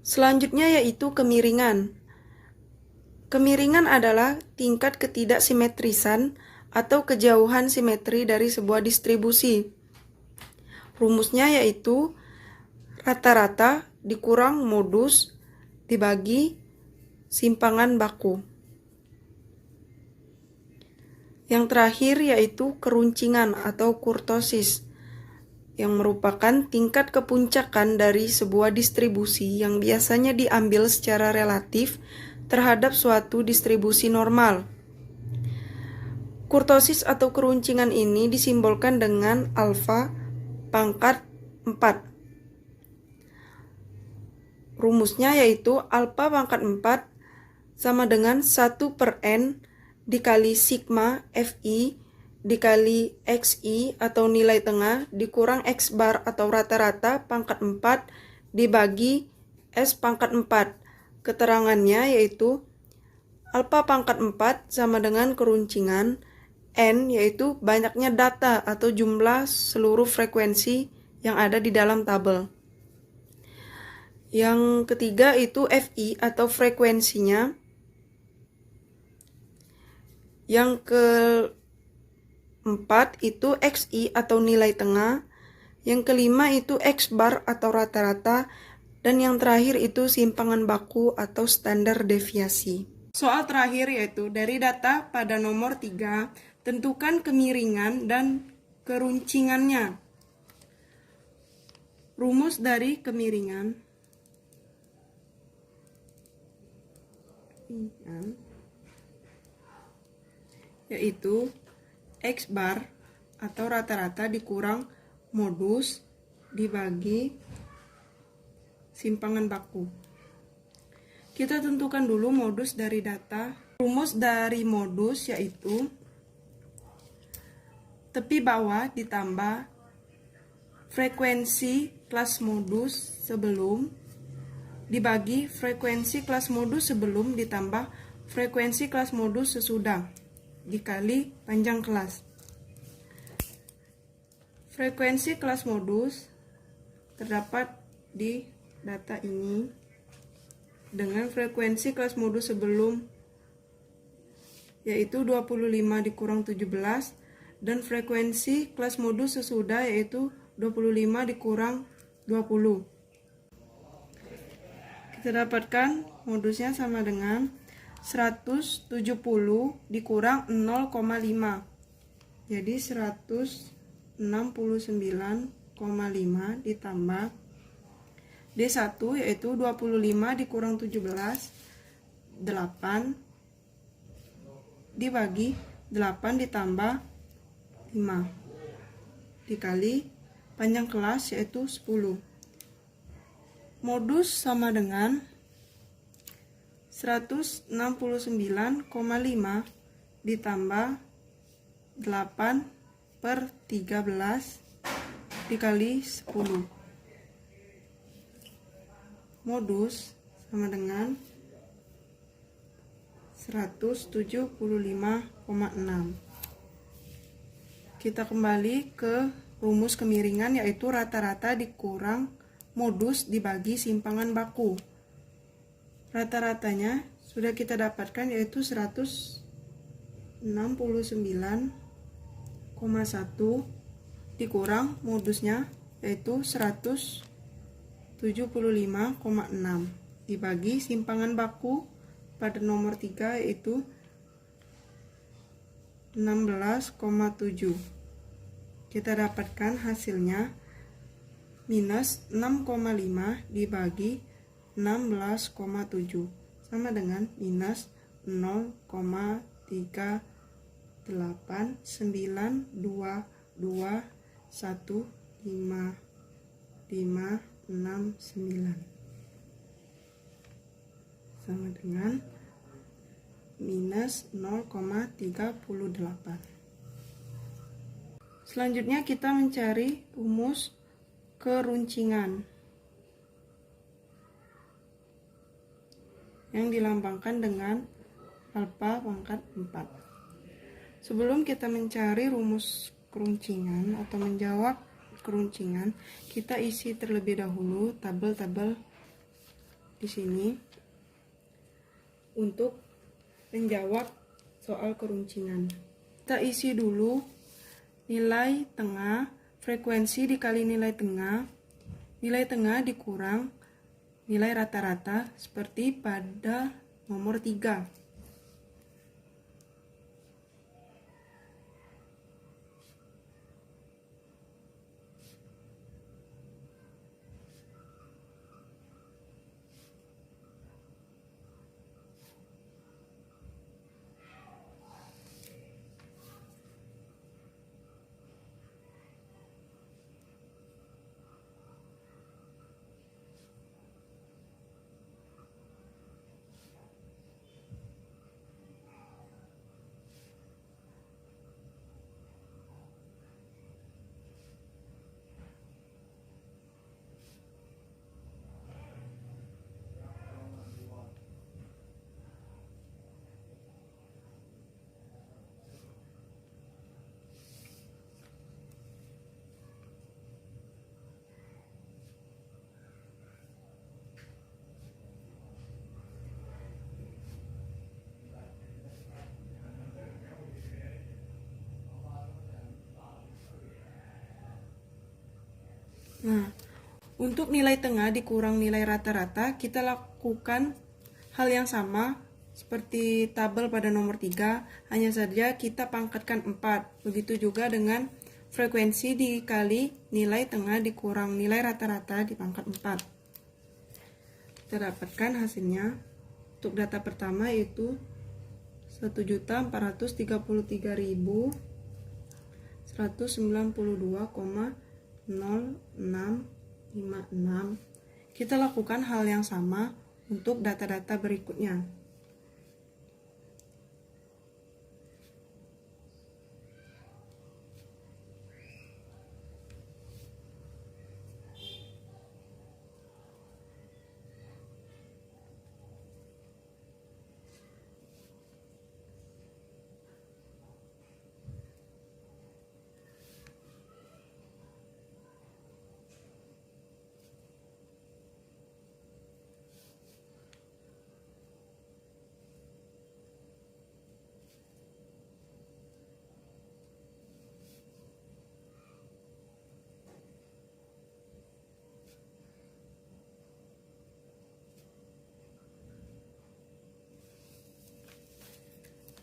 Selanjutnya yaitu kemiringan. Kemiringan adalah tingkat ketidaksimetrisan atau kejauhan simetri dari sebuah distribusi. Rumusnya yaitu rata-rata dikurang modus dibagi simpangan baku. Yang terakhir yaitu keruncingan atau kurtosis, yang merupakan tingkat kepuncakan dari sebuah distribusi yang biasanya diambil secara relatif terhadap suatu distribusi normal. Kurtosis atau keruncingan ini disimbolkan dengan alfa pangkat 4. Rumusnya yaitu alfa pangkat 4 sama dengan 1/n dikali sigma Fi dikali Xi atau nilai tengah dikurang X bar atau rata-rata pangkat 4 dibagi S pangkat 4. Keterangannya yaitu alfa pangkat 4 sama dengan keruncingan N, yaitu banyaknya data atau jumlah seluruh frekuensi yang ada di dalam tabel. Yang ketiga itu Fi atau frekuensinya. Yang keempat itu Xi atau nilai tengah. Yang kelima itu X bar atau rata-rata. Dan yang terakhir itu simpangan baku atau standar deviasi. Soal terakhir yaitu dari data pada nomor 3, tentukan kemiringan dan keruncingannya. Rumus dari kemiringan yaitu X bar atau rata-rata dikurang modus dibagi simpangan baku. Kita tentukan dulu modus dari data. Rumus dari modus yaitu tepi bawah ditambah frekuensi kelas modus sebelum dibagi frekuensi kelas modus sebelum ditambah frekuensi kelas modus sesudah dikali panjang kelas. Frekuensi kelas modus terdapat di data ini dengan frekuensi kelas modus sebelum yaitu 25 dikurang 17 dan frekuensi kelas modus sesudah yaitu 25 dikurang 20. Kita dapatkan modusnya sama dengan 170 dikurang 0,5. Jadi 169,5 ditambah D1 yaitu 25 dikurang 17, 8 dibagi 8 ditambah 5 dikali panjang kelas yaitu 10. Modus sama dengan 169,5 ditambah 8/13 dikali 10. Modus sama dengan 175,6. Kita kembali ke rumus kemiringan yaitu rata-rata dikurang modus dibagi simpangan baku. Rata-ratanya sudah kita dapatkan yaitu 169,1 dikurang modusnya yaitu 175,6 dibagi simpangan baku pada nomor 3 yaitu 16,7. Kita dapatkan hasilnya minus 6,5 dibagi 16,7 sama dengan minus 0,389221559 sama dengan minus 0,38. Selanjutnya kita mencari rumus keruncingan yang dilambangkan dengan alfa pangkat 4. Sebelum kita mencari rumus keruncingan atau menjawab keruncingan, kita isi terlebih dahulu tabel-tabel di sini untuk menjawab soal keruncingan. Kita isi dulu nilai tengah, frekuensi dikali nilai tengah dikurang nilai rata-rata seperti pada nomor 3. Nah, untuk nilai tengah dikurang nilai rata-rata, kita lakukan hal yang sama seperti tabel pada nomor 3, hanya saja kita pangkatkan 4. Begitu juga dengan frekuensi dikali nilai tengah dikurang nilai rata-rata dipangkat 4. Kita dapatkan hasilnya. Untuk data pertama yaitu 1.433.192,0656. Kita lakukan hal yang sama untuk data-data berikutnya.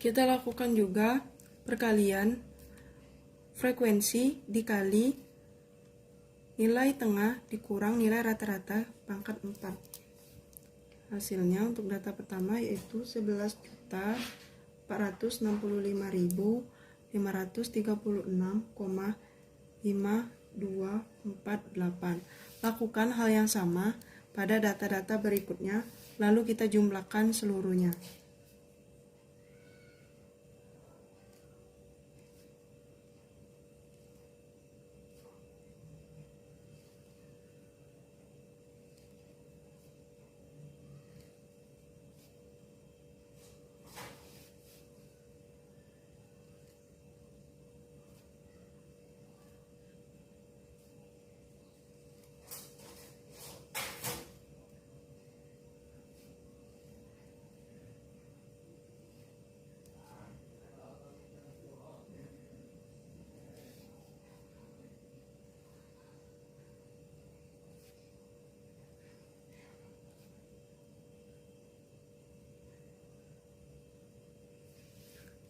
Kita lakukan juga perkalian frekuensi dikali nilai tengah dikurang nilai rata-rata pangkat 4. Hasilnya untuk data pertama yaitu 11.466,5248. Lakukan hal yang sama pada data-data berikutnya, lalu kita jumlahkan seluruhnya.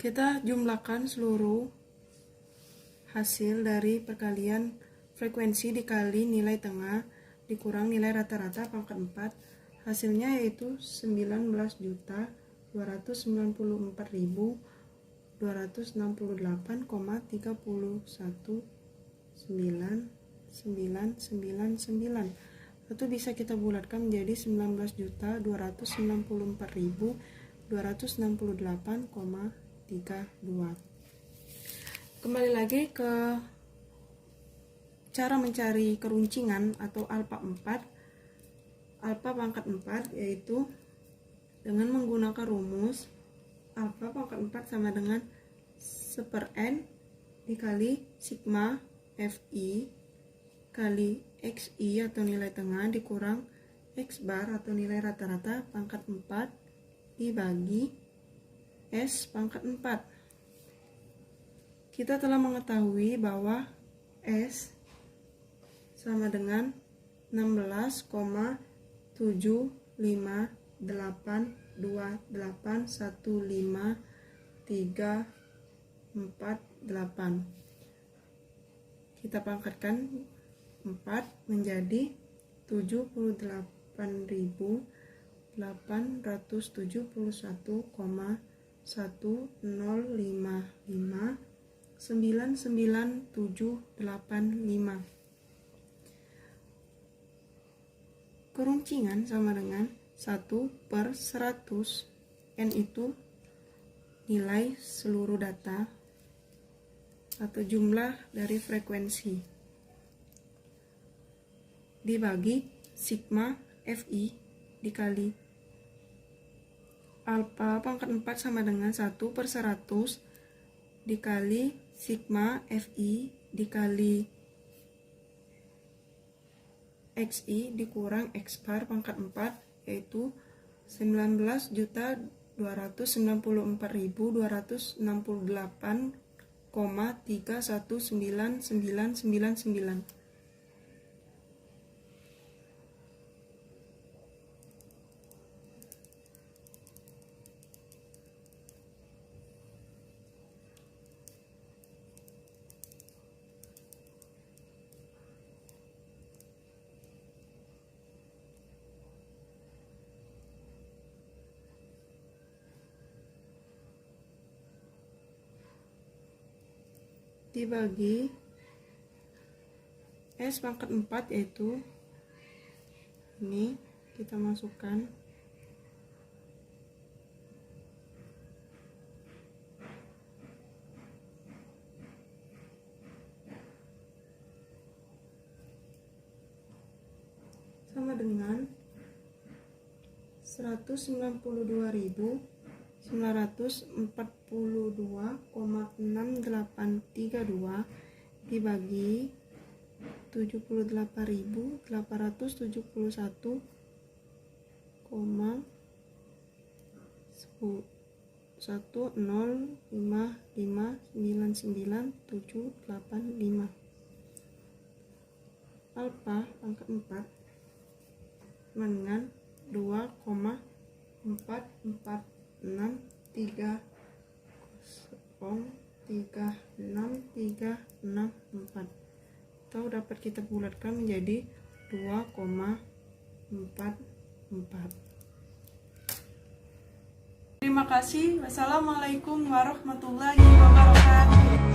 Kita jumlahkan seluruh hasil dari perkalian frekuensi dikali nilai tengah dikurang nilai rata-rata pangkat 4. Hasilnya yaitu 19.294.294.999. Itu bisa kita bulatkan menjadi 19.294.268,32. Kembali lagi ke cara mencari keruncingan atau alfa 4, alfa pangkat 4, yaitu dengan menggunakan rumus alfa pangkat 4 sama dengan 1/n dikali sigma fi kali xi atau nilai tengah dikurang X bar atau nilai rata-rata pangkat 4 dibagi S pangkat 4. Kita telah mengetahui bahwa S sama dengan 16,75828153448. Kita pangkatkan 4 menjadi 78.871,1055,99785. Keruncingan sama dengan 1/100. N itu nilai seluruh data atau jumlah dari frekuensi dibagi sigma Fi dikali alfa pangkat 4 sama dengan 1/100 dikali sigma Fi dikali Xi dikurang X bar pangkat 4, yaitu 19.294.268,319999. Dibagi S pangkat 4, yaitu ini kita masukkan sama dengan 192.942,6832 dibagi 78.41055999785. Alfa pangkat 4 dengan 2,446303634 atau dapat kita bulatkan menjadi 2,44. Terima kasih. Wassalamualaikum warahmatullahi wabarakatuh.